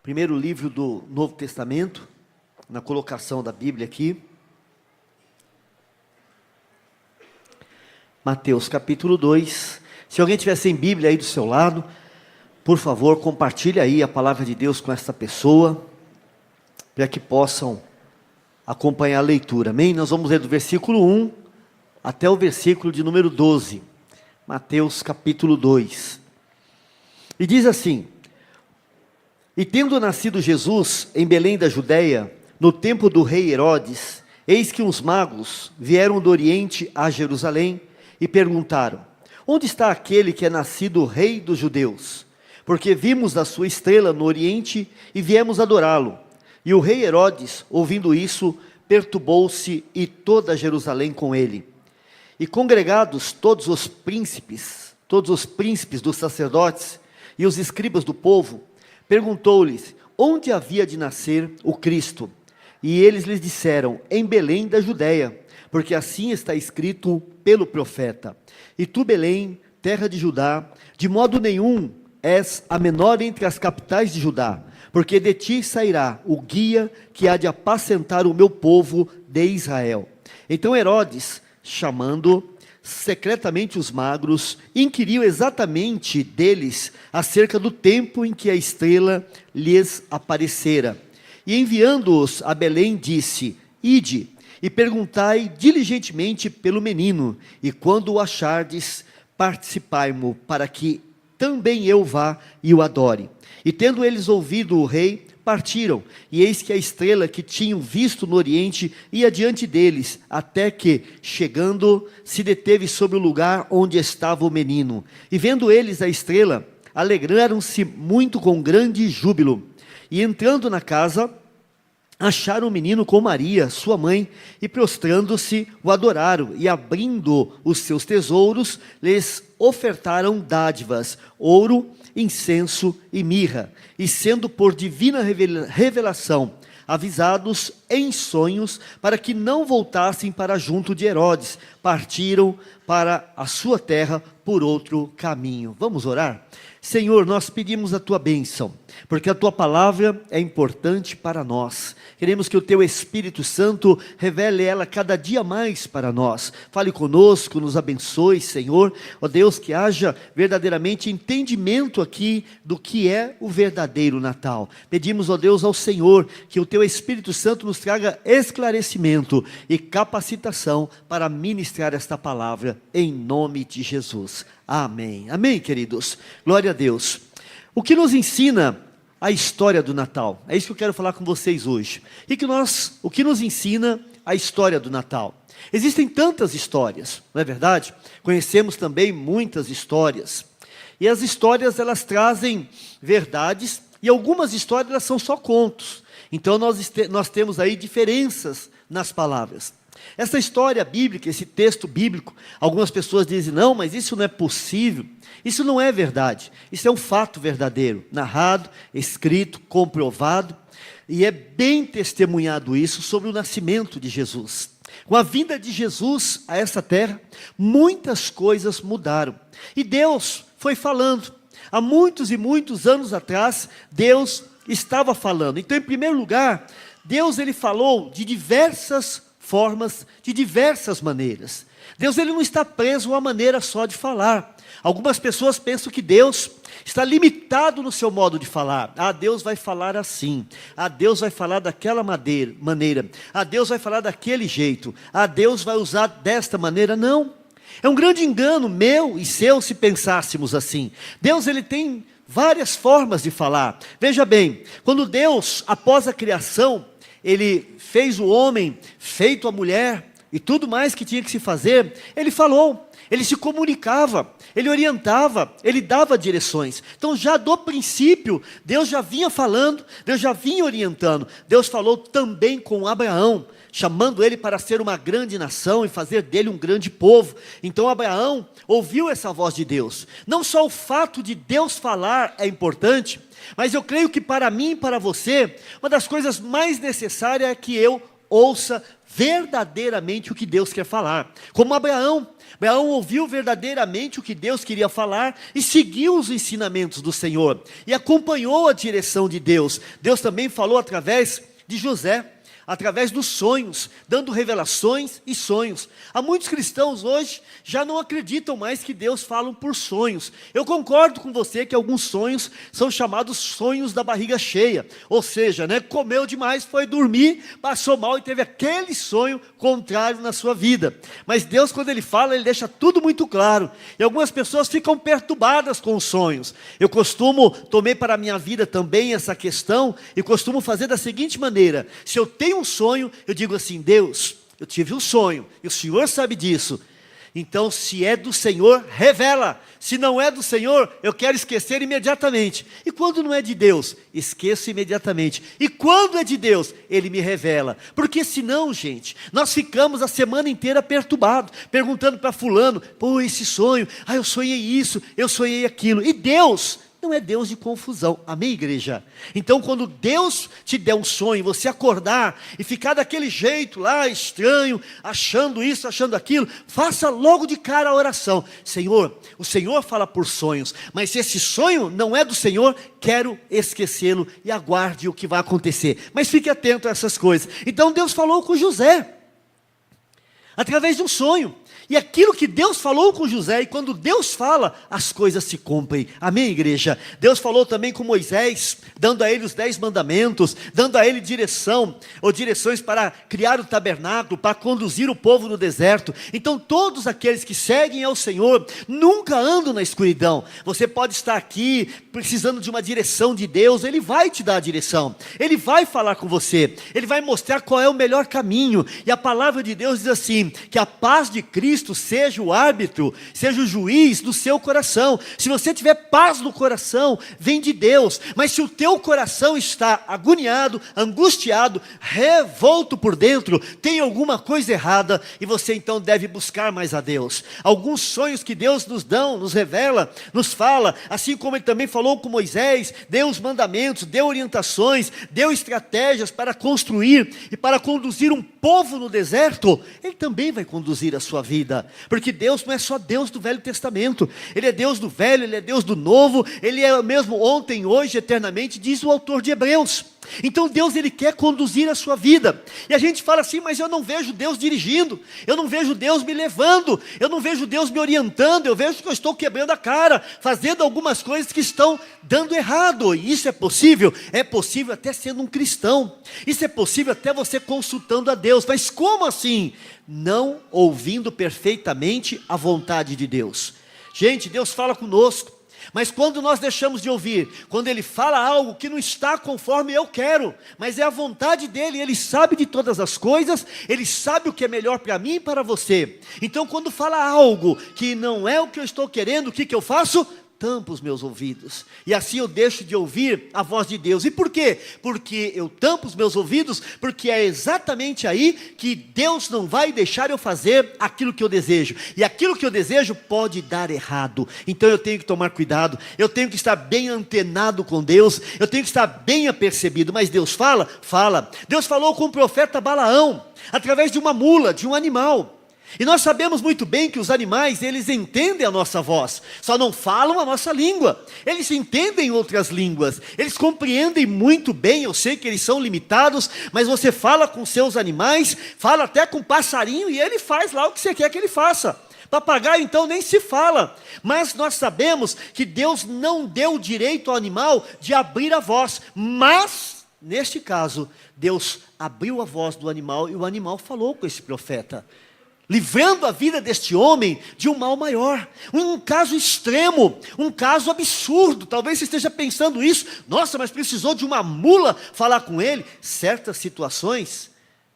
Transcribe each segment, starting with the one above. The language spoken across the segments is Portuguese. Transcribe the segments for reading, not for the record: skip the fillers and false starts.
primeiro livro do Novo Testamento, na colocação da Bíblia aqui. Mateus capítulo 2. Se alguém tiver sem Bíblia aí do seu lado, por favor, compartilhe aí a palavra de Deus com essa pessoa, para que possam acompanhar a leitura, amém? Nós vamos ler do versículo 1 até o versículo de número 12, Mateus capítulo 2, e diz assim: E tendo nascido Jesus em Belém da Judeia, no tempo do rei Herodes, eis que uns magos vieram do Oriente a Jerusalém, e perguntaram: Onde está aquele que é nascido rei dos judeus? Porque vimos a sua estrela no Oriente, e viemos adorá-lo. E o rei Herodes, ouvindo isso, perturbou-se, e toda Jerusalém com ele. E congregados todos os príncipes dos sacerdotes, e os escribas do povo, perguntou-lhes, onde havia de nascer o Cristo? E eles lhes disseram, em Belém da Judeia, porque assim está escrito pelo profeta. E tu, Belém, terra de Judá, de modo nenhum és a menor entre as capitais de Judá, porque de ti sairá o guia que há de apacentar o meu povo de Israel. Então Herodes, chamando secretamente os magos, inquiriu exatamente deles acerca do tempo em que a estrela lhes aparecera. E enviando-os a Belém, disse, ide e perguntai diligentemente pelo menino, e quando o achardes, participai-mo, para que também eu vá e o adore. E tendo eles ouvido o rei, partiram, e eis que a estrela que tinham visto no Oriente ia diante deles, até que, chegando, se deteve sobre o lugar onde estava o menino. E vendo eles a estrela, alegraram-se muito com grande júbilo. E entrando na casa, acharam o menino com Maria, sua mãe, e prostrando-se, o adoraram, e abrindo os seus tesouros, lhes ofertaram dádivas, ouro, incenso e mirra. E sendo por divina revelação avisados em sonhos, para que não voltassem para junto de Herodes, partiram para a sua terra por outro caminho. Vamos orar? Senhor, nós pedimos a tua bênção, porque a tua palavra é importante para nós. Queremos que o teu Espírito Santo revele ela cada dia mais para nós. Fale conosco, nos abençoe, Senhor. Ó Deus, que haja verdadeiramente entendimento aqui do que é o verdadeiro Natal. Pedimos, ó Deus, ao Senhor, que o teu Espírito Santo nos traga esclarecimento e capacitação para ministrar esta palavra, em nome de Jesus. Amém. Amém, queridos. Glória a Deus. O que nos ensina a história do Natal? É isso que eu quero falar com vocês hoje. O que nos ensina a história do Natal? Existem tantas histórias, não é verdade? Conhecemos também muitas histórias. E as histórias, elas trazem verdades, e algumas histórias, elas são só contos. Então nós temos aí diferenças nas palavras. Essa história bíblica, esse texto bíblico, algumas pessoas dizem, não, mas isso não é possível, isso não é verdade, isso é um fato verdadeiro, narrado, escrito, comprovado, e é bem testemunhado isso sobre o nascimento de Jesus. Com a vinda de Jesus a essa terra, muitas coisas mudaram, e Deus foi falando. Há muitos e muitos anos atrás, Deus estava falando. Então, em primeiro lugar, Deus ele falou de diversas formas, de diversas maneiras. Deus ele não está preso a uma maneira só de falar. Algumas pessoas pensam que Deus está limitado no seu modo de falar. Deus vai falar assim. Deus vai falar daquela maneira. Deus vai falar daquele jeito. Deus vai usar desta maneira. Não. É um grande engano meu e seu se pensássemos assim. Deus ele tem várias formas de falar. Veja bem, quando Deus, após a criação, ele fez o homem, feito a mulher, e tudo mais que tinha que se fazer, ele falou, ele se comunicava, ele orientava, ele dava direções. Então já do princípio, Deus já vinha falando, Deus já vinha orientando. Deus falou também com Abraão, chamando ele para ser uma grande nação e fazer dele um grande povo. Então Abraão ouviu essa voz de Deus. Não só o fato de Deus falar é importante, mas eu creio que para mim e para você, uma das coisas mais necessárias é que eu ouça verdadeiramente o que Deus quer falar. Como Abraão ouviu verdadeiramente o que Deus queria falar e seguiu os ensinamentos do Senhor e acompanhou a direção de Deus. Deus também falou através de José, através dos sonhos, dando revelações e sonhos. Há muitos cristãos hoje já não acreditam mais que Deus fala por sonhos. Eu concordo com você que alguns sonhos são chamados sonhos da barriga cheia, ou seja, comeu demais, foi dormir, passou mal e teve aquele sonho contrário na sua vida. Mas Deus, quando Ele fala, Ele deixa tudo muito claro, e algumas pessoas ficam perturbadas com os sonhos. Eu tomei para a minha vida também essa questão, e costumo fazer da seguinte maneira: se eu tenho um sonho, eu digo assim: Deus, eu tive um sonho, e o Senhor sabe disso, então se é do Senhor, revela. Se não é do Senhor, eu quero esquecer imediatamente. E quando não é de Deus, esqueço imediatamente. E quando é de Deus, Ele me revela. Porque senão, gente, nós ficamos a semana inteira perturbados, perguntando para fulano: pô, esse sonho, eu sonhei isso, eu sonhei aquilo. E Deus não é Deus de confusão, amém, igreja? Então, quando Deus te der um sonho, você acordar e ficar daquele jeito lá, estranho, achando isso, achando aquilo, faça logo de cara a oração: Senhor, o Senhor fala por sonhos, mas se esse sonho não é do Senhor, quero esquecê-lo, e aguarde o que vai acontecer. Mas fique atento a essas coisas. Então Deus falou com José, através de um sonho. E aquilo que Deus falou com José, e quando Deus fala, as coisas se cumprem, amém, igreja? Deus falou também com Moisés, dando a ele os 10 mandamentos, dando a ele direções para criar o tabernáculo, para conduzir o povo no deserto. Então todos aqueles que seguem ao Senhor, nunca andam na escuridão. Você pode estar aqui, precisando de uma direção de Deus, Ele vai te dar a direção, Ele vai falar com você, Ele vai mostrar qual é o melhor caminho. E a palavra de Deus diz assim, que a paz de Cristo seja o árbitro, seja o juiz do seu coração. Se você tiver paz no coração, vem de Deus. Mas se o teu coração está agoniado, angustiado, revolto por dentro, tem alguma coisa errada, e você então deve buscar mais a Deus. Alguns sonhos que Deus nos revela, nos fala, assim como Ele também falou com Moisés, deu os mandamentos, deu orientações, deu estratégias para construir e para conduzir um povo no deserto. Ele também vai conduzir a sua vida, porque Deus não é só Deus do Velho Testamento, Ele é Deus do Velho, Ele é Deus do Novo, Ele é o mesmo ontem, hoje, eternamente, diz o autor de Hebreus. Então Deus, Ele quer conduzir a sua vida, e a gente fala assim: mas eu não vejo Deus dirigindo, eu não vejo Deus me levando, eu não vejo Deus me orientando, eu vejo que eu estou quebrando a cara, fazendo algumas coisas que estão dando errado. E isso é possível até sendo um cristão, isso é possível até você consultando a Deus. Mas como assim? Não ouvindo perfeitamente a vontade de Deus. Gente, Deus fala conosco, mas quando nós deixamos de ouvir, quando Ele fala algo que não está conforme eu quero, mas é a vontade dEle, Ele sabe de todas as coisas, Ele sabe o que é melhor para mim e para você. Então quando fala algo que não é o que eu estou querendo, o que eu faço? Tampo os meus ouvidos, e assim eu deixo de ouvir a voz de Deus. E por quê? Porque eu tampo os meus ouvidos, porque é exatamente aí que Deus não vai deixar eu fazer aquilo que eu desejo, e aquilo que eu desejo pode dar errado. Então eu tenho que tomar cuidado, eu tenho que estar bem antenado com Deus, eu tenho que estar bem apercebido. Mas Deus fala. Deus falou com o profeta Balaão, através de uma mula, de um animal. E nós sabemos muito bem que os animais, eles entendem a nossa voz, só não falam a nossa língua. Eles entendem outras línguas, eles compreendem muito bem. Eu sei que eles são limitados, mas você fala com seus animais, fala até com passarinho, e ele faz lá o que você quer que ele faça. Papagaio então nem se fala. Mas nós sabemos que Deus não deu o direito ao animal de abrir a voz, mas neste caso Deus abriu a voz do animal, e o animal falou com esse profeta, livrando a vida deste homem de um mal maior. Um caso extremo, um caso absurdo. Talvez você esteja pensando isso: nossa, mas precisou de uma mula falar com ele? Certas situações,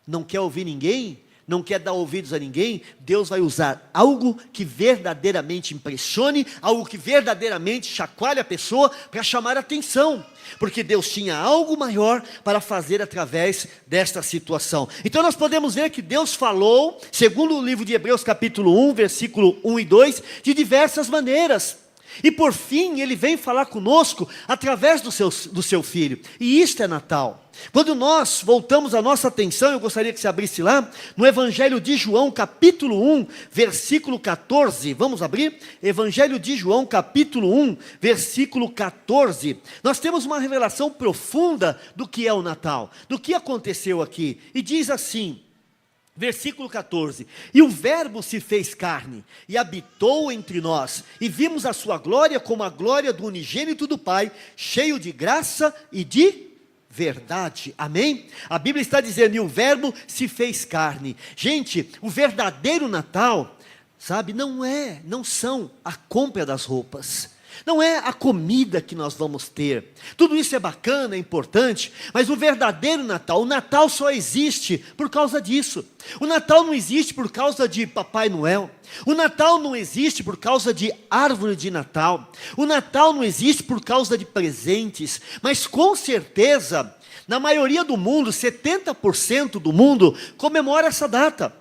não quer ouvir ninguém, não quer dar ouvidos a ninguém, Deus vai usar algo que verdadeiramente impressione, algo que verdadeiramente chacoalhe a pessoa, para chamar a atenção, porque Deus tinha algo maior para fazer através desta situação. Então nós podemos ver que Deus falou, segundo o livro de Hebreus capítulo 1, versículo 1 e 2, de diversas maneiras. E por fim, ele vem falar conosco através do seu Filho. E isto é Natal. Quando nós voltamos a nossa atenção, eu gostaria que você abrisse lá, no Evangelho de João, capítulo 1, versículo 14. Vamos abrir? Evangelho de João, capítulo 1, versículo 14. Nós temos uma revelação profunda do que é o Natal, do que aconteceu aqui. E diz assim, versículo 14, e o verbo se fez carne, e habitou entre nós, e vimos a sua glória como a glória do unigênito do Pai, cheio de graça e de verdade, amém? A Bíblia está dizendo, e o verbo se fez carne. Gente, o verdadeiro Natal, sabe, não são a compra das roupas, não é a comida que nós vamos ter, tudo isso é bacana, é importante, mas o verdadeiro Natal, o Natal só existe por causa disso. O Natal não existe por causa de Papai Noel, o Natal não existe por causa de árvore de Natal, o Natal não existe por causa de presentes, mas com certeza, na maioria do mundo, 70% do mundo comemora essa data.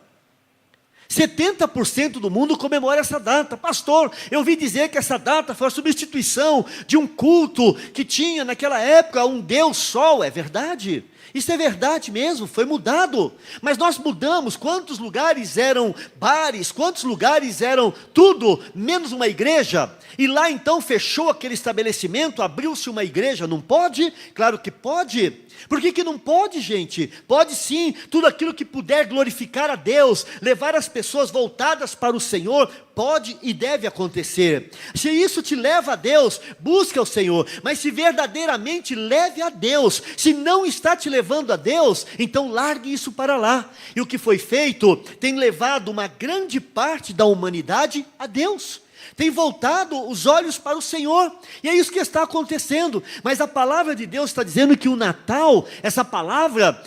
70% do mundo comemora essa data. Pastor, eu ouvi dizer que essa data foi a substituição de um culto que tinha naquela época um Deus Sol. É verdade? Isso é verdade mesmo, foi mudado. Mas nós mudamos. Quantos lugares eram bares, quantos lugares eram tudo, menos uma igreja? E lá então fechou aquele estabelecimento, abriu-se uma igreja. Não pode? Claro que pode. Por que não pode, gente? Pode sim, tudo aquilo que puder glorificar a Deus, levar as pessoas voltadas para o Senhor, pode e deve acontecer. Se isso te leva a Deus, busque o Senhor, mas se verdadeiramente leve a Deus, se não está te levando a Deus, então largue isso para lá. E o que foi feito tem levado uma grande parte da humanidade a Deus, tem voltado os olhos para o Senhor, e é isso que está acontecendo. Mas a palavra de Deus está dizendo que o Natal, essa palavra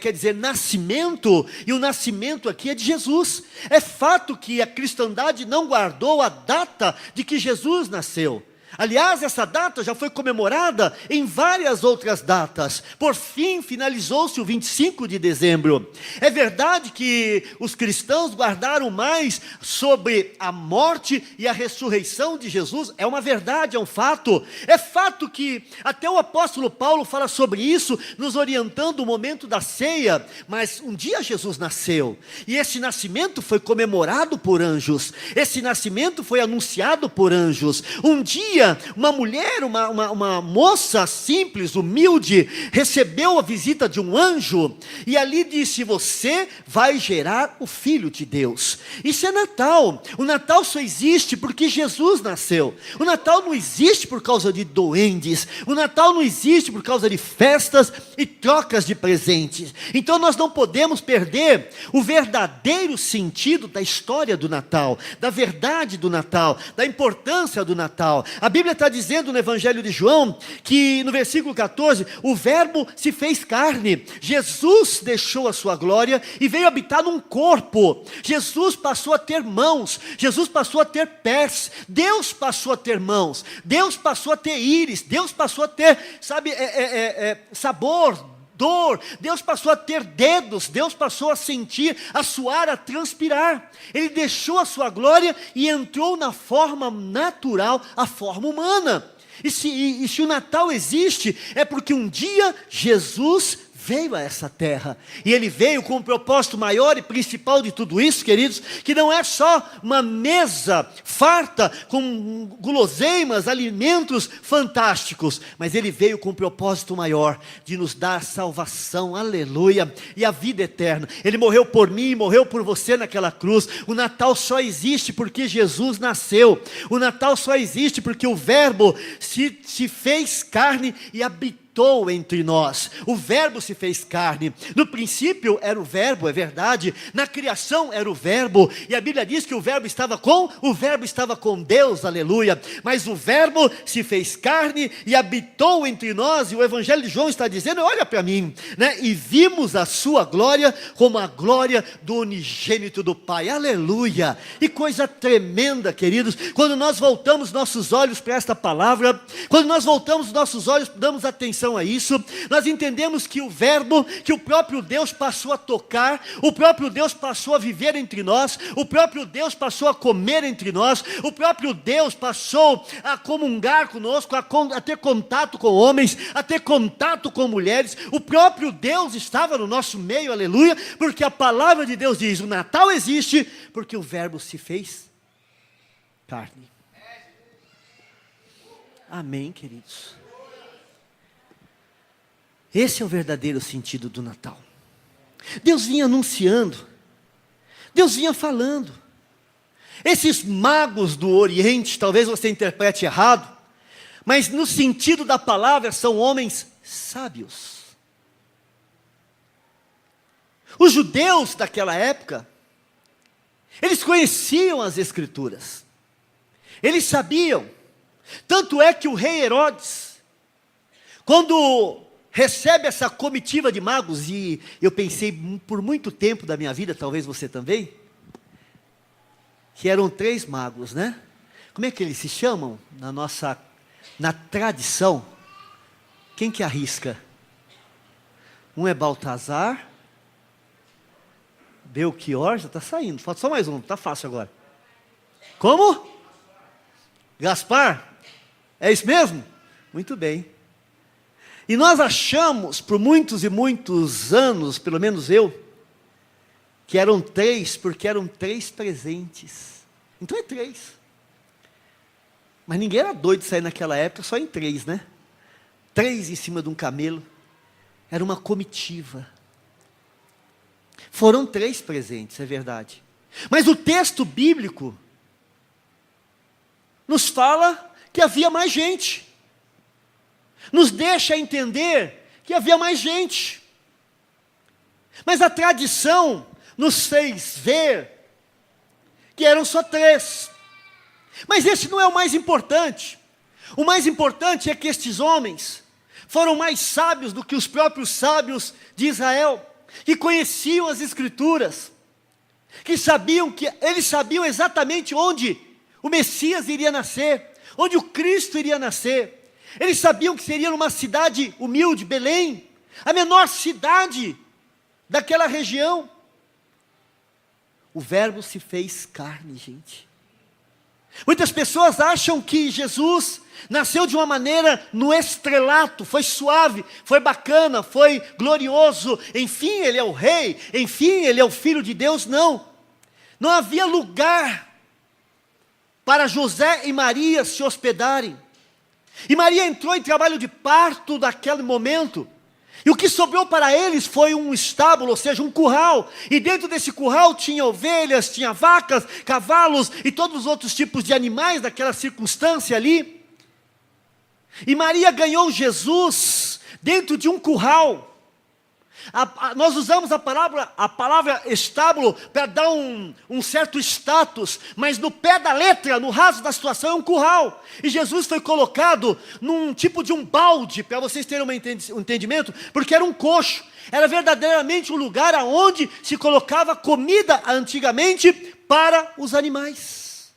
quer dizer nascimento, e o nascimento aqui é de Jesus. É fato que a cristandade não guardou a data de que Jesus nasceu. Aliás, essa data já foi comemorada em várias outras datas. Por fim, finalizou-se o 25 de dezembro. É verdade que os cristãos guardaram mais sobre a morte e a ressurreição de Jesus. É uma verdade, é um fato. É fato que até o apóstolo Paulo fala sobre isso, nos orientando o momento da ceia. Mas um dia Jesus nasceu, e esse nascimento foi comemorado por anjos. Esse nascimento foi anunciado por anjos. Um dia, uma mulher, uma moça simples, humilde, recebeu a visita de um anjo, e ali disse, você vai gerar o Filho de Deus. Isso é Natal. O Natal só existe porque Jesus nasceu. O Natal não existe por causa de duendes. O Natal não existe por causa de festas e trocas de presentes. Então nós não podemos perder o verdadeiro sentido da história do Natal, da verdade do Natal, da importância do Natal. A Bíblia está dizendo no Evangelho de João, que no versículo 14, o verbo se fez carne, Jesus deixou a sua glória e veio habitar num corpo. Jesus passou a ter mãos, Jesus passou a ter pés, Deus passou a ter mãos, Deus passou a ter íris, Deus passou a ter, sabor, dor, Deus passou a ter dedos, Deus passou a sentir, a suar, a transpirar. Ele deixou a sua glória e entrou na forma natural, a forma humana. E se o Natal existe, é porque um dia Jesus veio a essa terra, e Ele veio com um propósito maior e principal de tudo isso, queridos, que não é só uma mesa farta, com guloseimas, alimentos fantásticos, mas Ele veio com um propósito maior, de nos dar salvação, aleluia, e a vida eterna. Ele morreu por mim, morreu por você naquela cruz. O Natal só existe porque Jesus nasceu. O Natal só existe porque o verbo se fez carne e habitou entre nós. O verbo se fez carne. No princípio era o verbo, é verdade. Na criação era o verbo, e a Bíblia diz que o verbo estava com Deus, aleluia. Mas o verbo se fez carne e habitou entre nós, e o Evangelho de João está dizendo, olha para mim, né? E vimos a sua glória como a glória do unigênito do Pai, aleluia. E coisa tremenda, queridos, quando nós voltamos nossos olhos para esta palavra, quando nós voltamos nossos olhos, damos atenção atenção a isso. Nós entendemos que o verbo, que o próprio Deus passou a tocar, o próprio Deus passou a viver entre nós, o próprio Deus passou a comer entre nós, o próprio Deus passou a comungar conosco, a ter contato com homens, a ter contato com mulheres. O próprio Deus estava no nosso meio, aleluia, porque a palavra de Deus diz: o Natal existe porque o verbo se fez carne. Amém, queridos? Esse é o verdadeiro sentido do Natal. Deus vinha anunciando, Deus vinha falando. Esses magos do Oriente, talvez você interprete errado, mas no sentido da palavra são homens sábios. Os judeus daquela época, eles conheciam as Escrituras, eles sabiam. Tanto é que o rei Herodes, quando recebe essa comitiva de magos, e eu pensei por muito tempo da minha vida, talvez você também, que eram 3 magos, né? Como é que eles se chamam na tradição? Quem que arrisca? Um é Baltazar, Belchior, já está saindo, falta só mais um, está fácil agora. Como? Gaspar? É isso mesmo? Muito bem. E nós achamos, por muitos e muitos anos, pelo menos eu, que eram 3, porque eram 3 presentes. Então é 3. Mas ninguém era doido de sair naquela época só em 3, né? 3 em cima de um camelo. Era uma comitiva. Foram 3 presentes, é verdade. Mas o texto bíblico nos fala que havia mais gente. Nos deixa entender que havia mais gente. Mas a tradição nos fez ver que eram só 3. Mas esse não é o mais importante. O mais importante é que estes homens foram mais sábios do que os próprios sábios de Israel, que conheciam as Escrituras, que eles sabiam exatamente onde o Messias iria nascer, onde o Cristo iria nascer. Eles sabiam que seria numa cidade humilde, Belém, a menor cidade daquela região. O verbo se fez carne, gente. Muitas pessoas acham que Jesus nasceu de uma maneira no estrelato, foi suave, foi bacana, foi glorioso, enfim, ele é o rei, enfim, ele é o filho de Deus. Não havia lugar para José e Maria se hospedarem. E Maria entrou em trabalho de parto naquele momento. E o que sobrou para eles foi um estábulo, ou seja, um curral. E dentro desse curral tinha ovelhas, tinha vacas, cavalos e todos os outros tipos de animais daquela circunstância ali. E Maria ganhou Jesus dentro de um curral. Nós usamos a palavra estábulo para dar um certo status, mas no pé da letra, no raso da situação, é um curral. E Jesus foi colocado num tipo de um balde, para vocês terem um entendimento, porque era um coxo. Era verdadeiramente um lugar onde se colocava comida antigamente para os animais.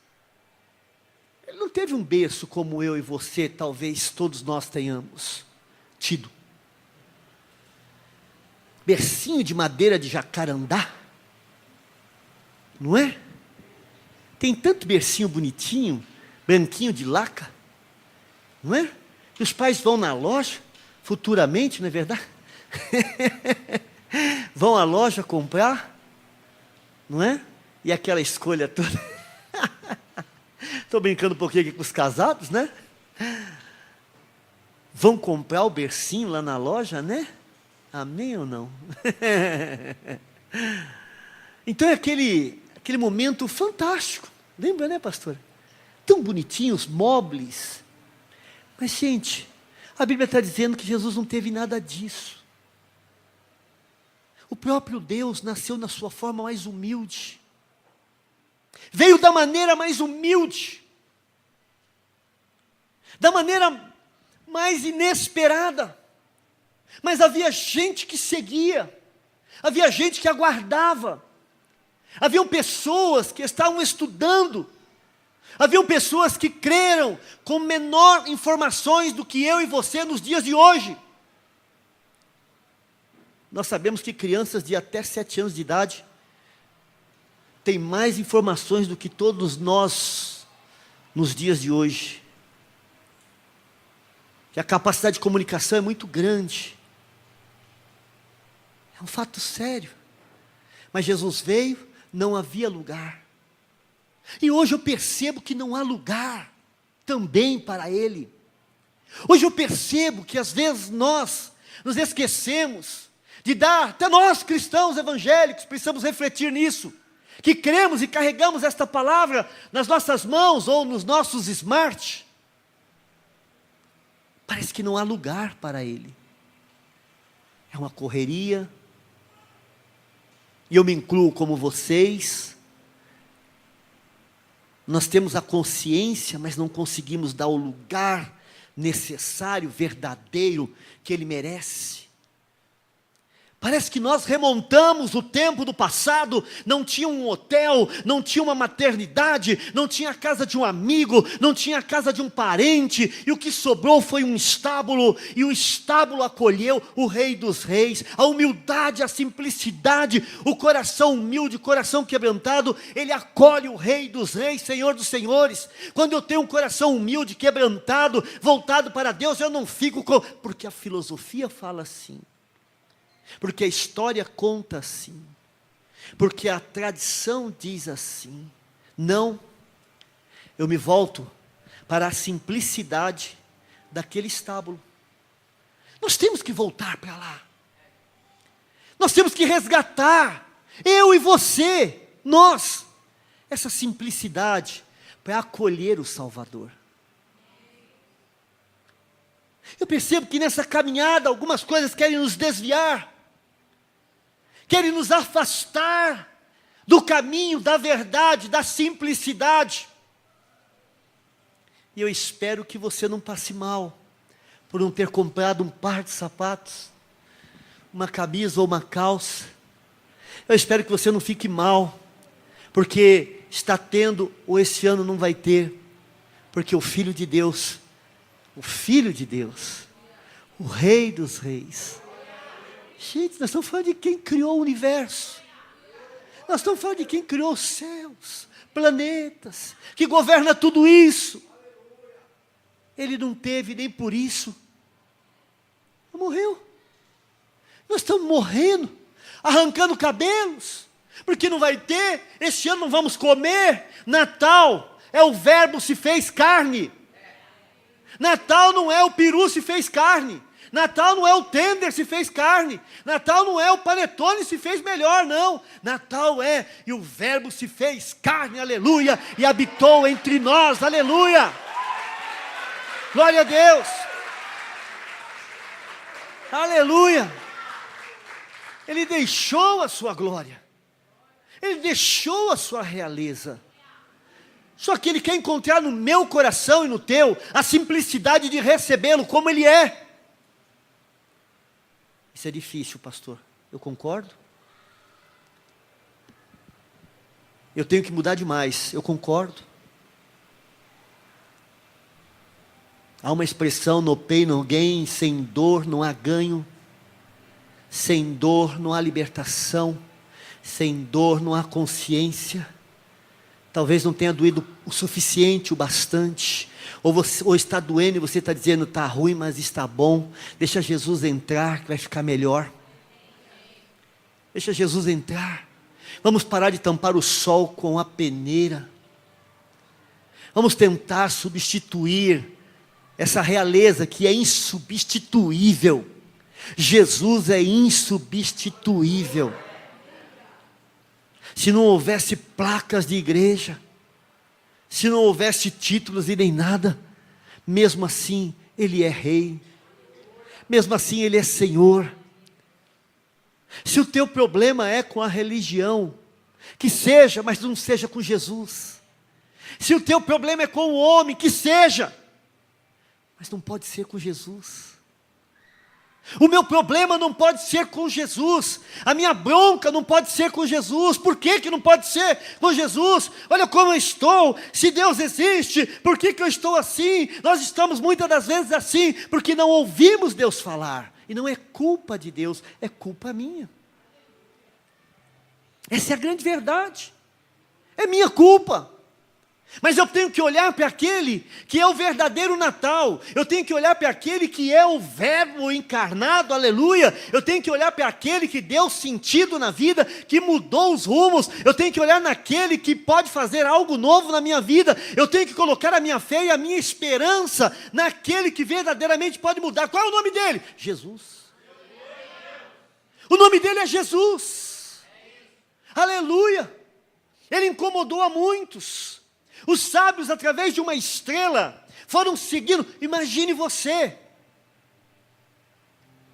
Ele não teve um berço como eu e você, talvez todos nós tenhamos tido. Bercinho de madeira de jacarandá, não é? Tem tanto bercinho bonitinho, branquinho de laca, não é? E os pais vão na loja, futuramente, não é verdade? Vão à loja comprar, não é? E aquela escolha toda. Estou brincando um pouquinho aqui com os casados, né? Vão comprar o bercinho lá na loja, né? Amém ou não? Então é aquele momento fantástico. Lembra, né, pastor? Tão bonitinhos, móveis. Mas, gente, a Bíblia está dizendo que Jesus não teve nada disso. O próprio Deus nasceu na sua forma mais humilde. Veio da maneira mais humilde. Da maneira mais inesperada. Mas havia gente que seguia, havia gente que aguardava, haviam pessoas que estavam estudando, haviam pessoas que creram com menor informações do que eu e você nos dias de hoje. Nós sabemos que crianças de até 7 anos de idade têm mais informações do que todos nós nos dias de hoje. Que a capacidade de comunicação é muito grande. É um fato sério. Mas Jesus veio, não havia lugar. E hoje eu percebo que não há lugar também para Ele. Hoje eu percebo que às vezes nós nos esquecemos de dar, até nós cristãos evangélicos precisamos refletir nisso, que cremos e carregamos esta palavra nas nossas mãos ou nos nossos smart. Parece que não há lugar para Ele. É uma correria, e eu me incluo como vocês. Nós temos a consciência, mas não conseguimos dar o lugar necessário, verdadeiro, que Ele merece. Parece que nós remontamos o tempo do passado, não tinha um hotel, não tinha uma maternidade, não tinha a casa de um amigo, não tinha a casa de um parente, e o que sobrou foi um estábulo, e o estábulo acolheu o Rei dos Reis. A humildade, a simplicidade, o coração humilde, o coração quebrantado, ele acolhe o Rei dos Reis, Senhor dos Senhores. Quando eu tenho um coração humilde, quebrantado, voltado para Deus, eu não fico com... Porque a filosofia fala assim. Porque a história conta assim, porque a tradição diz assim. Não, eu me volto para a simplicidade daquele estábulo. Nós temos que voltar para lá. Nós temos que resgatar, eu e você, nós, essa simplicidade para acolher o Salvador. Eu percebo que nessa caminhada algumas coisas querem nos desviar, querem nos afastar do caminho, da verdade, da simplicidade. E eu espero que você não passe mal por não ter comprado um par de sapatos, uma camisa ou uma calça. Eu espero que você não fique mal, porque está tendo ou esse ano não vai ter, porque o Filho de Deus, o Rei dos Reis. Gente, nós estamos falando de quem criou o universo. Nós estamos falando de quem criou os céus, planetas, que governa tudo isso. Ele não teve nem por isso. Morreu. Nós estamos morrendo, arrancando cabelos, porque não vai ter, este ano não vamos comer. Natal é o Verbo se fez carne. Natal não é o peru se fez carne. Natal não é o tender se fez carne. Natal não é o panetone se fez melhor, não. Natal é, e o Verbo se fez carne, aleluia, e habitou entre nós, aleluia. Glória a Deus. Aleluia. Ele deixou a sua glória. Ele deixou a sua realeza. Só que Ele quer encontrar no meu coração e no teu a simplicidade de recebê-lo como Ele é. Isso é difícil, pastor. Eu concordo. Eu tenho que mudar demais. Eu concordo. Há uma expressão no pain, no gain, sem dor não há ganho. Sem dor não há libertação. Sem dor não há consciência. Talvez não tenha doído o suficiente, o bastante. Ou está doendo e você está dizendo, está ruim, mas está bom. Deixa Jesus entrar, que vai ficar melhor. Deixa Jesus entrar. Vamos parar de tampar o sol com a peneira. Vamos tentar substituir essa realeza que é insubstituível. Jesus é insubstituível. Se não houvesse placas de igreja, se não houvesse títulos e nem nada, mesmo assim Ele é Rei, mesmo assim Ele é Senhor. Se o teu problema é com a religião, que seja, mas não seja com Jesus. Se o teu problema é com o homem, que seja, mas não pode ser com Jesus. O meu problema não pode ser com Jesus. A minha bronca não pode ser com Jesus. Por que que não pode ser com Jesus? Olha como eu estou. Se Deus existe, por que que eu estou assim? Nós estamos muitas das vezes assim, porque não ouvimos Deus falar. E não é culpa de Deus, é culpa minha. Essa é a grande verdade. É minha culpa. Mas eu tenho que olhar para aquele que é o verdadeiro Natal. Eu tenho que olhar para aquele que é o Verbo encarnado, aleluia. Eu tenho que olhar para aquele que deu sentido na vida, que mudou os rumos. Eu tenho que olhar naquele que pode fazer algo novo na minha vida. Eu tenho que colocar a minha fé e a minha esperança naquele que verdadeiramente pode mudar. Qual é o nome dele? Jesus. O nome dele é Jesus. Aleluia. Ele incomodou a muitos. Os sábios, através de uma estrela, foram seguindo. Imagine você.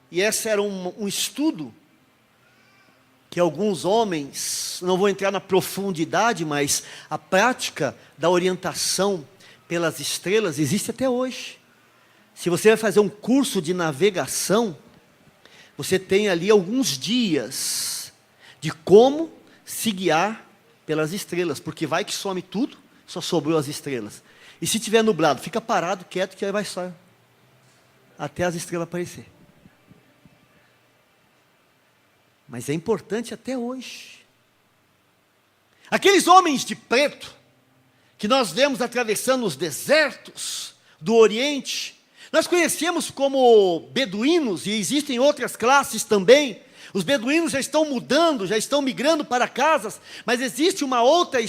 E esse era um estudo que alguns homens, não vou entrar na profundidade, mas a prática da orientação pelas estrelas existe até hoje. Se você vai fazer um curso de navegação, você tem ali alguns dias de como se guiar pelas estrelas, porque vai que some tudo. Só sobrou as estrelas. E se tiver nublado, fica parado, quieto, que aí vai só até as estrelas aparecer. Mas é importante até hoje. Aqueles homens de preto, que nós vemos atravessando os desertos do Oriente, nós conhecemos como beduínos, e existem outras classes também. Os beduínos já estão mudando, já estão migrando para casas, mas existe uma outra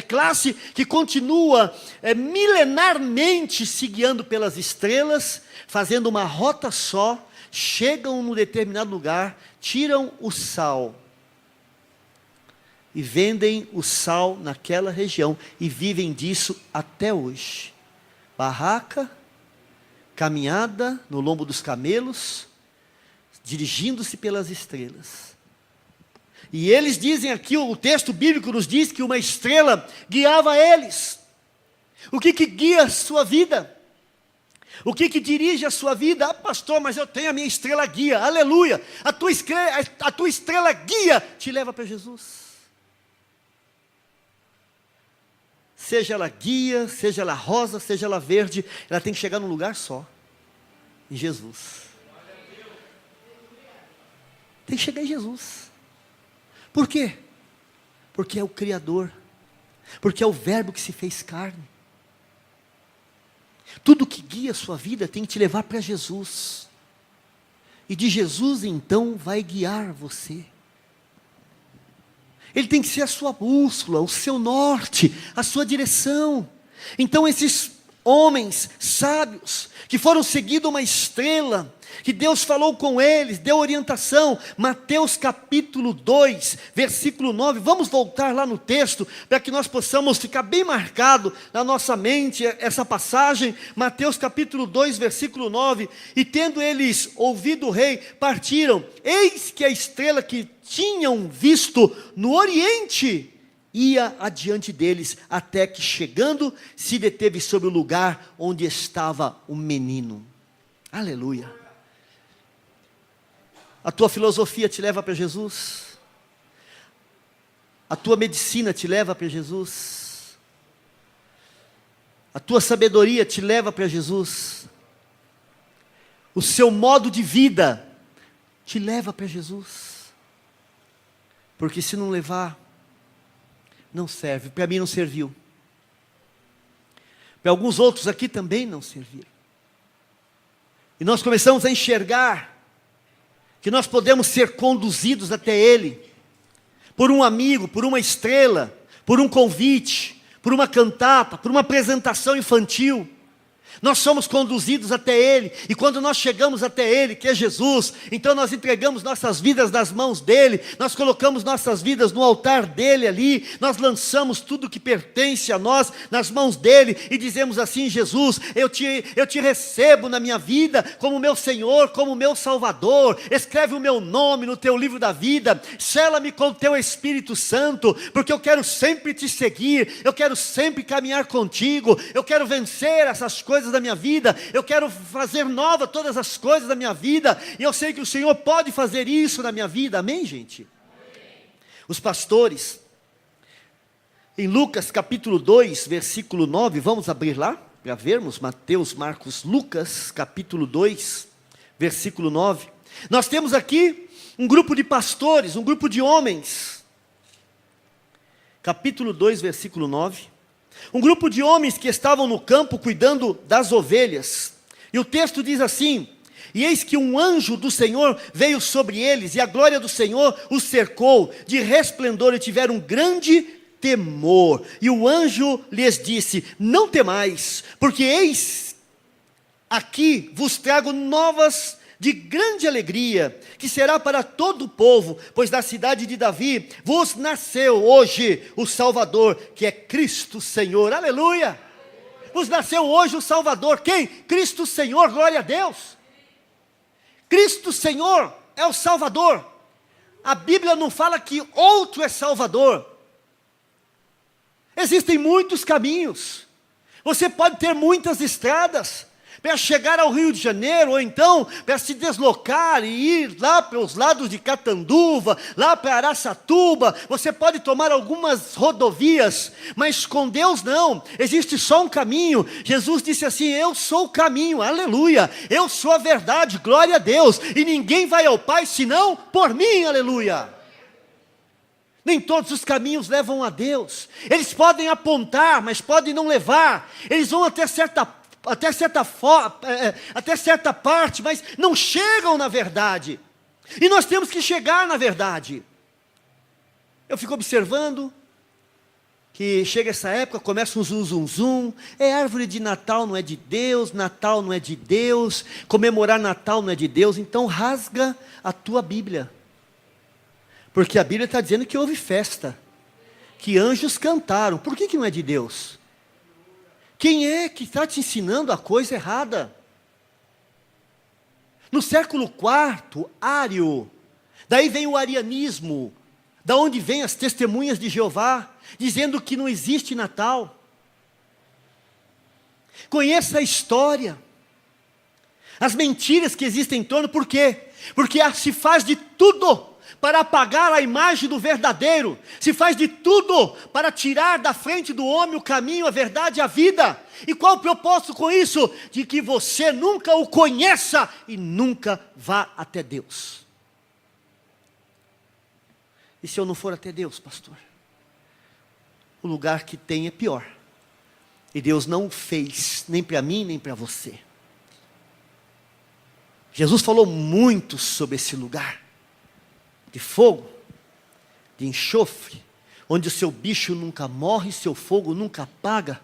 classe que continua milenarmente se guiando pelas estrelas, fazendo uma rota só, chegam num determinado lugar, tiram o sal e vendem o sal naquela região e vivem disso até hoje. Barraca, caminhada no lombo dos camelos, dirigindo-se pelas estrelas. E eles dizem aqui, o texto bíblico nos diz que uma estrela guiava eles. O que guia a sua vida? O que dirige a sua vida? Ah, pastor, mas eu tenho a minha estrela guia, aleluia. A tua estrela guia te leva para Jesus. Seja ela guia, seja ela rosa, seja ela verde, ela tem que chegar num lugar só, em Jesus. Tem que chegar em Jesus. Por quê? Porque é o Criador. Porque é o Verbo que se fez carne. Tudo que guia a sua vida tem que te levar para Jesus. E de Jesus então vai guiar você. Ele tem que ser a sua bússola, o seu norte, a sua direção. Então esses homens sábios, que foram seguindo uma estrela, que Deus falou com eles, deu orientação, Mateus capítulo 2, versículo 9, vamos voltar lá no texto, para que nós possamos ficar bem marcado na nossa mente, essa passagem, Mateus capítulo 2, versículo 9, e tendo eles ouvido o rei, partiram, eis que a estrela que tinham visto no oriente, ia adiante deles, até que chegando, se deteve sobre o lugar onde estava o menino. Aleluia. A tua filosofia te leva para Jesus? A tua medicina te leva para Jesus? A tua sabedoria te leva para Jesus? O seu modo de vida te leva para Jesus? Porque se não levar, não serve. Para mim não serviu. Para alguns outros aqui também não serviram. E nós começamos a enxergar que nós podemos ser conduzidos até Ele, por um amigo, por uma estrela, por um convite, por uma cantata, por uma apresentação infantil. Nós somos conduzidos até Ele, e quando nós chegamos até Ele, que é Jesus, então nós entregamos nossas vidas nas mãos dEle, nós colocamos nossas vidas no altar dEle ali, nós lançamos tudo que pertence a nós nas mãos dEle, e dizemos assim: Jesus, eu te recebo na minha vida, como meu Senhor, como meu Salvador, escreve o meu nome no teu livro da vida, sela-me com o teu Espírito Santo, porque eu quero sempre te seguir, eu quero sempre caminhar contigo, eu quero vencer essas coisas coisas da minha vida, eu quero fazer nova todas as coisas da minha vida, e eu sei que o Senhor pode fazer isso na minha vida, amém, gente? Os pastores, em Lucas capítulo 2, versículo 9, vamos abrir lá, para vermos, Mateus, Marcos, Lucas, capítulo 2, versículo 9, nós temos aqui um grupo de pastores, um grupo de homens, capítulo 2, versículo 9, um grupo de homens que estavam no campo cuidando das ovelhas, e o texto diz assim: e eis que um anjo do Senhor veio sobre eles, e a glória do Senhor os cercou de resplendor, e tiveram um grande temor, e o anjo lhes disse: não temais, porque eis aqui vos trago novas de grande alegria, que será para todo o povo, pois da cidade de Davi vos nasceu hoje o Salvador, que é Cristo Senhor, aleluia, vos nasceu hoje o Salvador, quem? Cristo Senhor, glória a Deus, Cristo Senhor é o Salvador, a Bíblia não fala que outro é Salvador, existem muitos caminhos, você pode ter muitas estradas, para chegar ao Rio de Janeiro, ou então para se deslocar e ir lá para os lados de Catanduva, lá para Araçatuba, você pode tomar algumas rodovias, mas com Deus não, existe só um caminho. Jesus disse assim: eu sou o caminho, aleluia, eu sou a verdade, glória a Deus, e ninguém vai ao Pai senão por mim, aleluia. Nem todos os caminhos levam a Deus, eles podem apontar, mas podem não levar, eles vão até certa parte, mas não chegam na verdade, e nós temos que chegar na verdade. Eu fico observando, que chega essa época, começa um zum, árvore de Natal não é de Deus, Natal não é de Deus, comemorar Natal não é de Deus, então rasga a tua Bíblia, porque a Bíblia está dizendo que houve festa, que anjos cantaram, por que não é de Deus? Quem é que está te ensinando a coisa errada? No século IV, Ário, daí vem o arianismo, da onde vem as testemunhas de Jeová, dizendo que não existe Natal. Conheça a história, as mentiras que existem em torno, por quê? Porque se faz de tudo para apagar a imagem do verdadeiro, se faz de tudo para tirar da frente do homem o caminho, a verdade, a vida. E qual o propósito com isso? De que você nunca o conheça e nunca vá até Deus. E se eu não for até Deus, pastor? O lugar que tem é pior. E Deus não o fez, nem para mim, nem para você. Jesus falou muito sobre esse lugar de fogo, de enxofre, onde o seu bicho nunca morre, seu fogo nunca apaga.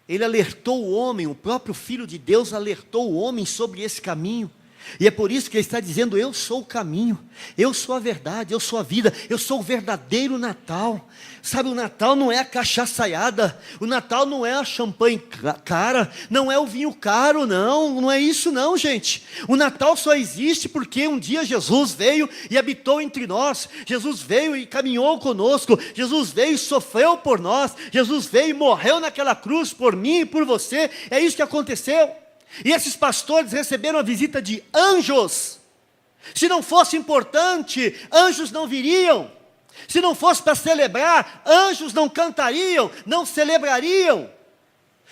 Ele alertou o homem, o próprio Filho de Deus alertou o homem sobre esse caminho, e é por isso que ele está dizendo: eu sou o caminho, eu sou a verdade, eu sou a vida, eu sou o verdadeiro Natal. Sabe, o Natal não é a cachaçaiada, o Natal não é a champanhe cara, não é o vinho caro, não é isso não, gente. O Natal só existe porque um dia Jesus veio e habitou entre nós, Jesus veio e caminhou conosco, Jesus veio e sofreu por nós, Jesus veio e morreu naquela cruz por mim e por você, é isso que aconteceu. E esses pastores receberam a visita de anjos. Se não fosse importante, anjos não viriam. Se não fosse para celebrar, anjos não cantariam, não celebrariam.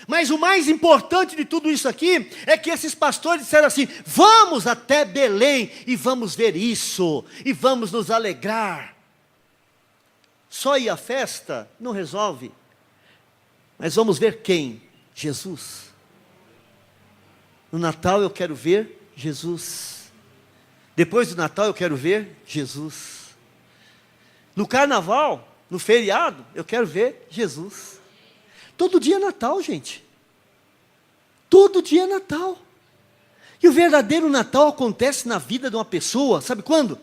Mas o mais importante de tudo isso aqui, é que esses pastores disseram assim: vamos até Belém, e vamos ver isso, e vamos nos alegrar. Só ir à festa não resolve, mas vamos ver quem? Jesus. No Natal eu quero ver Jesus. Depois do Natal eu quero ver Jesus. No carnaval, no feriado, eu quero ver Jesus. Todo dia é Natal, gente. Todo dia é Natal. E o verdadeiro Natal acontece na vida de uma pessoa, sabe quando?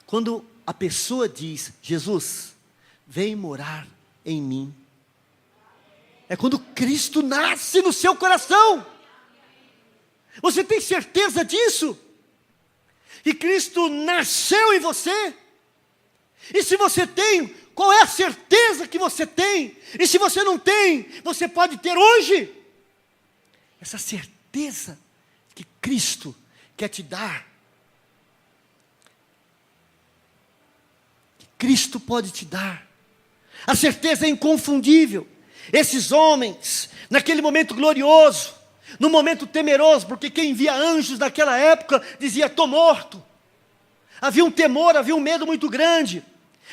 Quando a pessoa diz: Jesus, vem morar em mim. É quando Cristo nasce no seu coração. Você tem certeza disso? Que Cristo nasceu em você? E se você tem qual é a certeza que você tem? E se você não tem, você pode ter hoje. Essa certeza que Cristo quer te dar. Que Cristo pode te dar. A certeza é inconfundível. Esses homens, naquele momento glorioso, no momento temeroso, porque quem via anjos naquela época dizia: estou morto. Havia um temor, havia um medo muito grande.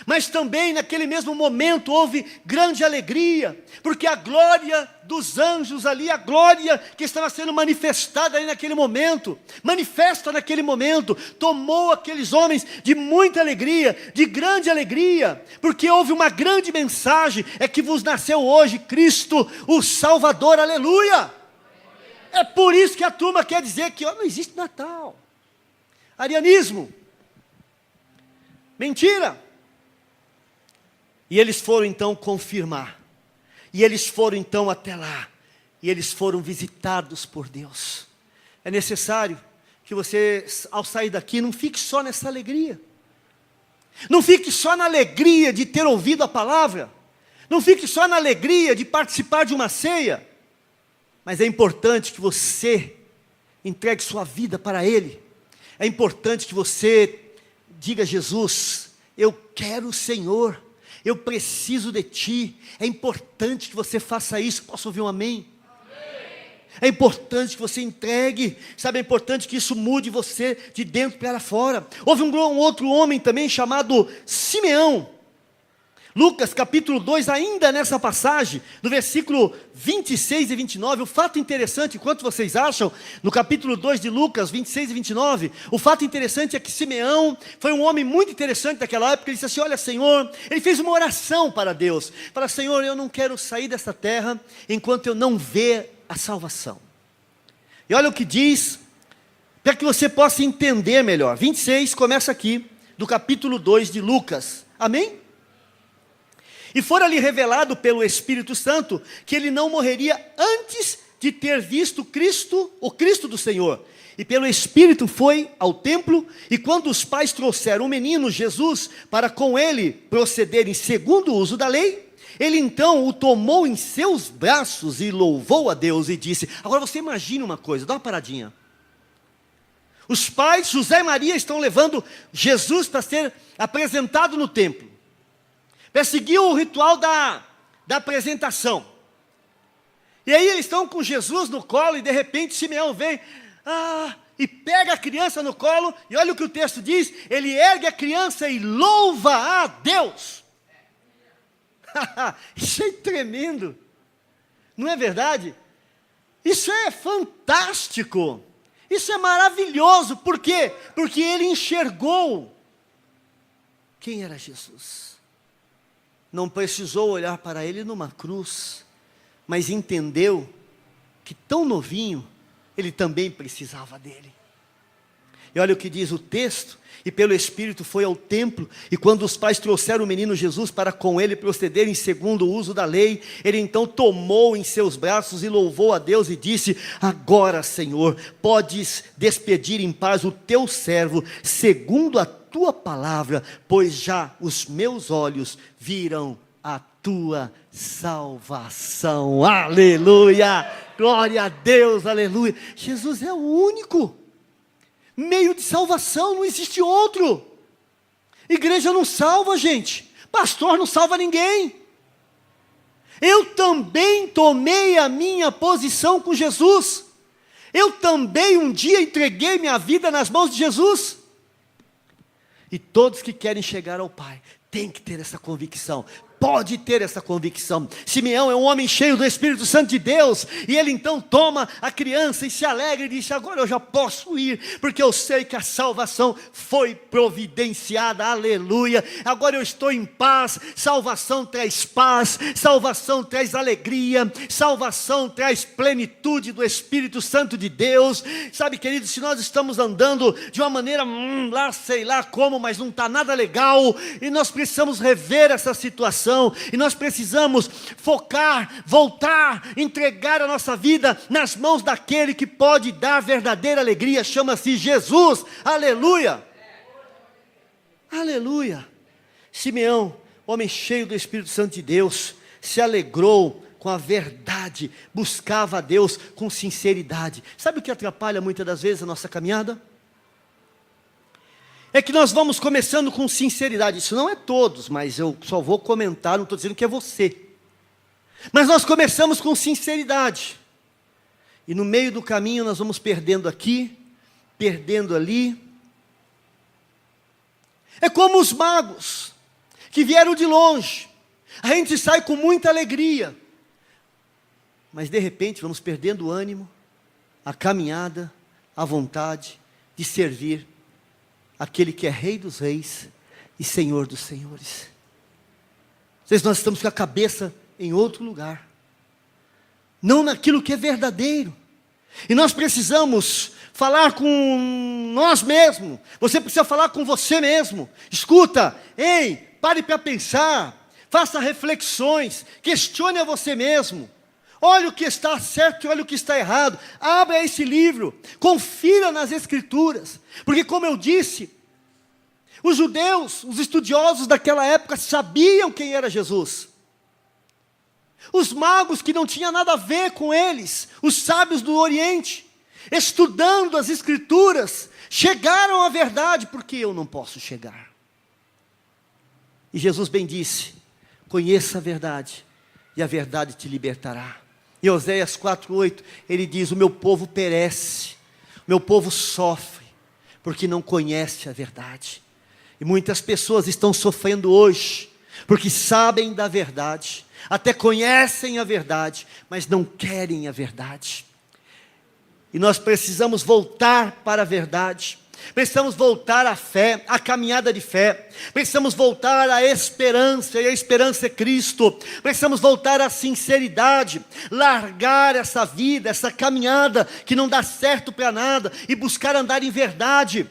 Mas também naquele mesmo momento houve grande alegria, porque a glória dos anjos ali, a glória que estava sendo manifestada ali naquele momento, manifesta naquele momento, tomou aqueles homens de muita alegria, de grande alegria, porque houve uma grande mensagem: é que vos nasceu hoje Cristo, o Salvador, aleluia. É por isso que a turma quer dizer que não existe Natal. Arianismo. Mentira. E eles foram então confirmar. E eles foram então até lá. E eles foram visitados por Deus. É necessário que você, ao sair daqui, não fique só nessa alegria. Não fique só na alegria de ter ouvido a palavra. Não fique só na alegria de participar de uma ceia. Mas é importante que você entregue sua vida para Ele. É importante que você diga: Jesus, eu quero o Senhor. Eu preciso de Ti. É importante que você faça isso. Posso ouvir um amém? Amém. É importante que você entregue. Sabe, é importante que isso mude você de dentro para fora. Houve um outro homem também chamado Simeão. Lucas capítulo 2, ainda nessa passagem, no versículo 26 e 29, o fato interessante, enquanto vocês acham, no capítulo 2 de Lucas, 26 e 29, o fato interessante é que Simeão foi um homem muito interessante daquela época. Ele disse assim: olha, Senhor, ele fez uma oração para Deus, para: Senhor, eu não quero sair dessa terra enquanto eu não ver a salvação. E olha o que diz, para que você possa entender melhor. 26 começa aqui, do capítulo 2 de Lucas, amém? E fora-lhe revelado pelo Espírito Santo que ele não morreria antes de ter visto Cristo, o Cristo do Senhor. E pelo Espírito foi ao templo, e quando os pais trouxeram o menino Jesus para com ele procederem segundo o uso da lei, ele então o tomou em seus braços e louvou a Deus e disse... Agora você imagina uma coisa, dá uma paradinha. Os pais, José e Maria, estão levando Jesus para ser apresentado no templo. Perseguiu o ritual da apresentação. E aí eles estão com Jesus no colo, e de repente Simeão vem, e pega a criança no colo, e olha o que o texto diz: ele ergue a criança e louva a Deus. Isso é tremendo, não é verdade? Isso é fantástico, isso é maravilhoso. Por quê? Porque ele enxergou quem era Jesus. Não precisou olhar para ele numa cruz, mas entendeu que tão novinho, ele também precisava dele. E olha o que diz o texto: e pelo Espírito foi ao templo, e quando os pais trouxeram o menino Jesus para com ele procederem segundo o uso da lei, ele então tomou em seus braços e louvou a Deus e disse: agora, Senhor, podes despedir em paz o teu servo, segundo a tua palavra, pois já os meus olhos viram a tua salvação. Aleluia, glória a Deus, aleluia. Jesus é o único meio de salvação, não existe outro. Igreja não salva, gente. Pastor não salva ninguém. Eu também tomei a minha posição com Jesus. Eu também um dia entreguei minha vida nas mãos de Jesus. E todos que querem chegar ao Pai têm que ter essa convicção. Pode ter essa convicção. Simeão é um homem cheio do Espírito Santo de Deus, e ele então toma a criança e se alegra e diz: agora eu já posso ir, porque eu sei que a salvação foi providenciada, aleluia. Agora eu estou em paz. Salvação traz paz, salvação traz alegria, salvação traz plenitude do Espírito Santo de Deus. Sabe, querido, se nós estamos andando de uma maneira, lá sei lá como, mas não está nada legal, e nós precisamos rever essa situação, e nós precisamos focar, voltar, entregar a nossa vida nas mãos daquele que pode dar verdadeira alegria. Chama-se Jesus, aleluia, aleluia. Simeão homem cheio do Espírito Santo de Deus, se alegrou com a verdade, buscava a Deus com sinceridade. Sabe o que atrapalha muitas das vezes a nossa caminhada? É que nós vamos começando com sinceridade. Isso não é todos, mas eu só vou comentar, não estou dizendo que é você. Mas nós começamos com sinceridade. E no meio do caminho nós vamos perdendo aqui, perdendo ali. É como os magos, que vieram de longe. A gente sai com muita alegria. Mas de repente vamos perdendo o ânimo, a caminhada, a vontade de servir aquele que é Rei dos Reis e Senhor dos Senhores. Às vezes nós estamos com a cabeça em outro lugar, não naquilo que é verdadeiro, e nós precisamos falar com nós mesmos. Você precisa falar com você mesmo. Escuta, ei, pare para pensar, faça reflexões, questione a você mesmo. Olha o que está certo e olha o que está errado. Abra esse livro, confira nas Escrituras. Porque como eu disse, os judeus, os estudiosos daquela época sabiam quem era Jesus. Os magos que não tinham nada a ver com eles, os sábios do Oriente, estudando as Escrituras, chegaram à verdade, porque eu não posso chegar. E Jesus bem disse, conheça a verdade, e a verdade te libertará. Em Oséias 4:8, ele diz, o meu povo perece, o meu povo sofre, porque não conhece a verdade. E muitas pessoas estão sofrendo hoje, porque sabem da verdade, até conhecem a verdade, mas não querem a verdade. E nós precisamos voltar para a verdade, precisamos voltar à fé, à caminhada de fé, precisamos voltar à esperança, e a esperança é Cristo, precisamos voltar à sinceridade, largar essa vida, essa caminhada que não dá certo para nada, e buscar andar em verdade.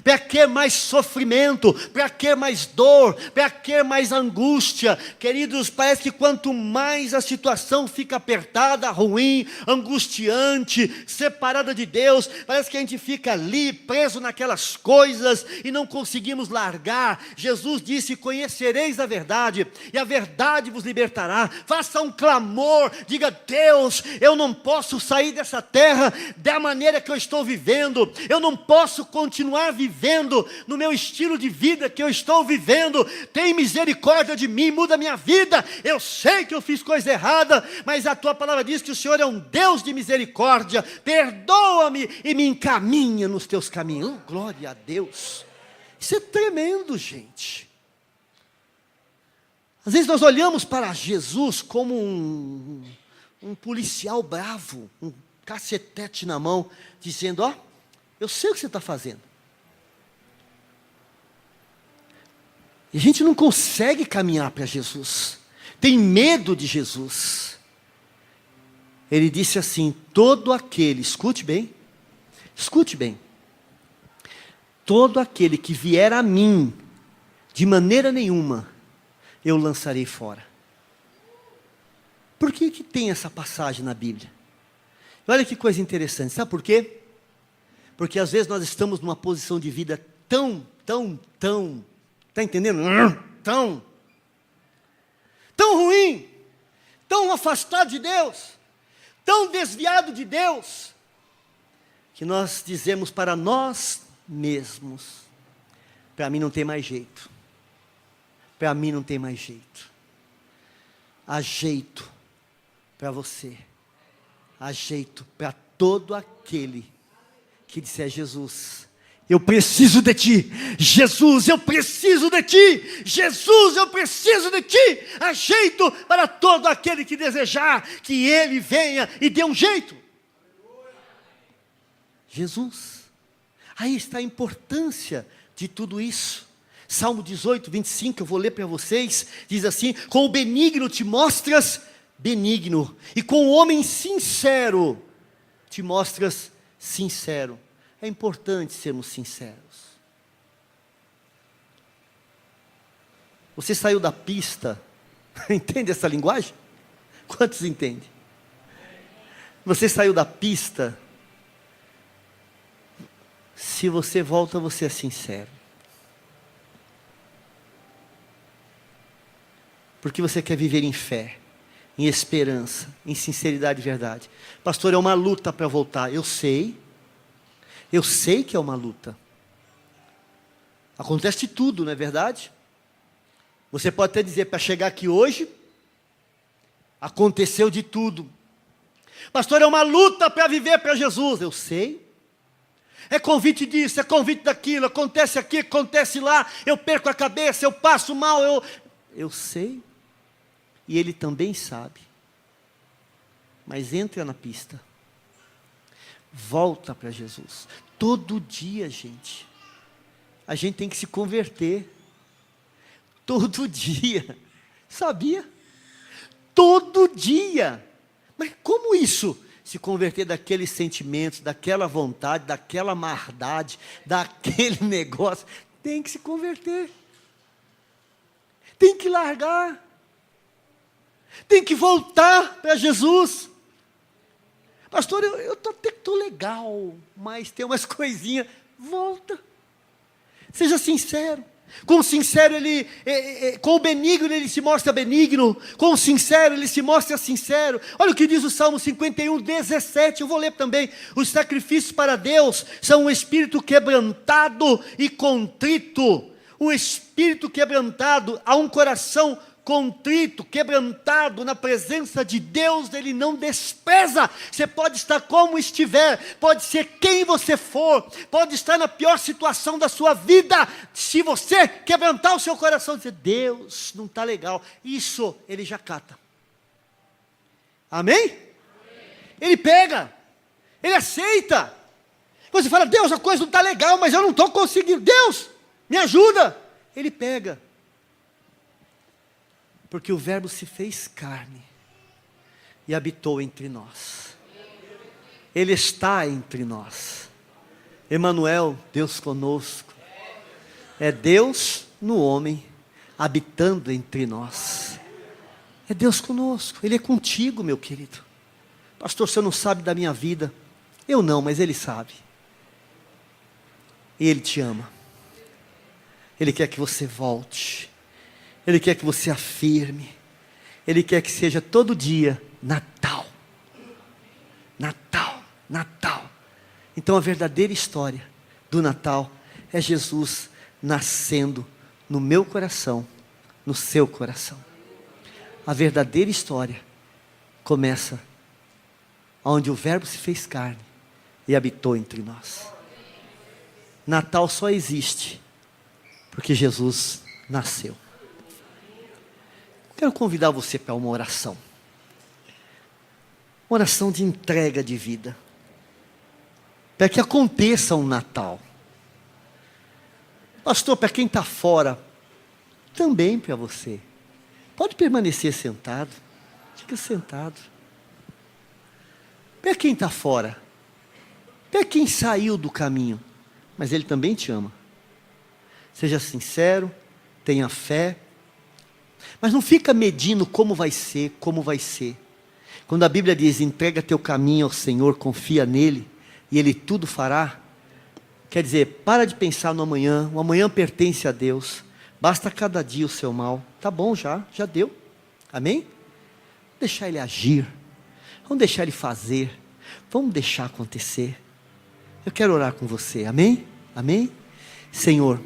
Para que mais sofrimento? Para que mais dor? Para que mais angústia? Queridos, parece que quanto mais a situação fica apertada, ruim, angustiante, separada de Deus, parece que a gente fica ali, preso naquelas coisas, e não conseguimos largar. Jesus disse, conhecereis a verdade, e a verdade vos libertará. Faça um clamor, diga, Deus, eu não posso sair dessa terra da maneira que eu estou vivendo, eu não posso continuar vivendo no meu estilo de vida que eu estou vivendo. Tem misericórdia de mim, muda a minha vida. Eu sei que eu fiz coisa errada, mas a tua palavra diz que o Senhor é um Deus de misericórdia. Perdoa-me e me encaminha nos teus caminhos. Oh, glória a Deus. Isso é tremendo, gente. Às vezes nós olhamos para Jesus como um policial bravo, um cacetete na mão, dizendo, ó, eu sei o que você está fazendo. E a gente não consegue caminhar para Jesus, tem medo de Jesus. Ele disse assim, todo aquele, escute bem, todo aquele que vier a mim, de maneira nenhuma, eu lançarei fora. Por que tem essa passagem na Bíblia? Olha que coisa interessante, sabe por quê? Porque às vezes nós estamos numa posição de vida tão, está entendendo? Tão ruim, tão afastado de Deus, tão desviado de Deus, que nós dizemos para nós mesmos, para mim não tem mais jeito, para mim não tem mais jeito. Há jeito para você, há jeito para todo aquele que disser, Jesus, eu preciso de ti, Jesus, eu preciso de ti, Jesus, eu preciso de ti. Há jeito para todo aquele que desejar que ele venha e dê um jeito. Jesus, aí está a importância de tudo isso. Salmo 18, 25, eu vou ler para vocês, diz assim, com o benigno te mostras benigno, e com o homem sincero te mostras sincero. É importante sermos sinceros. Você saiu da pista, entende essa linguagem? Quantos entendem? Você saiu da pista, se você volta, você é sincero. porque você quer viver em fé, em esperança, em sinceridade e verdade. Pastor, é uma luta para voltar. Eu sei que é uma luta. Acontece de tudo, não é verdade? Você pode até dizer, para chegar aqui hoje, aconteceu de tudo. Pastor, é uma luta para viver para Jesus. Eu sei. É convite disso, é convite daquilo, acontece aqui, acontece lá, eu perco a cabeça, eu passo mal, eu sei. E Ele também sabe. Mas entra na pista. Volta para Jesus. Todo dia, gente. A gente tem que se converter. Todo dia. Sabia? Todo dia. Mas como isso? Se converter daqueles sentimentos, daquela vontade, daquela maldade, daquele negócio. Tem que se converter. Tem que largar. Tem que voltar para Jesus. Pastor, eu até que estou legal, mas tem umas coisinhas. Volta. Seja sincero. Com o sincero, com o benigno ele se mostra benigno. Com o sincero ele se mostra sincero. Olha o que diz o Salmo 51, 17. Eu vou ler também. Os sacrifícios para Deus são um espírito quebrantado e contrito. Um espírito quebrantado, a um coração contrito, quebrantado na presença de Deus, Ele não despreza. Você pode estar como estiver, pode ser quem você for, pode estar na pior situação da sua vida, se você quebrantar o seu coração e dizer, Deus, não está legal, isso Ele já cata. Amém? Ele pega, Ele aceita. Você fala, Deus, a coisa não está legal, mas eu não estou conseguindo, Deus, me ajuda. Ele pega. Porque o Verbo se fez carne e habitou entre nós. Ele está entre nós. Emanuel, Deus conosco. É Deus no homem, habitando entre nós. É Deus conosco, Ele é contigo, meu querido. Pastor, você não sabe da minha vida. Eu não, mas Ele sabe. E Ele te ama. Ele quer que você volte. Ele quer que você afirme. Ele quer que seja todo dia Natal. Natal, Natal. Então a verdadeira história do Natal é Jesus nascendo no meu coração, no seu coração. A verdadeira história começa onde o Verbo se fez carne e habitou entre nós. Natal só existe porque Jesus nasceu. Quero convidar você para uma oração. Uma oração de entrega de vida. Para que aconteça um Natal. Pastor, para quem está fora, também para você. Pode permanecer sentado. Fica sentado. Para quem está fora. Para quem saiu do caminho. Mas Ele também te ama. Seja sincero, tenha fé. Mas não fica medindo como vai ser, como vai ser. Quando a Bíblia diz, entrega teu caminho ao Senhor, confia nele, e Ele tudo fará. Quer dizer, para de pensar no amanhã, o amanhã pertence a Deus. Basta cada dia o seu mal. Tá bom já deu. Amém? Vamos deixar Ele agir. Vamos deixar Ele fazer. Vamos deixar acontecer. Eu quero orar com você, amém? Amém? Senhor,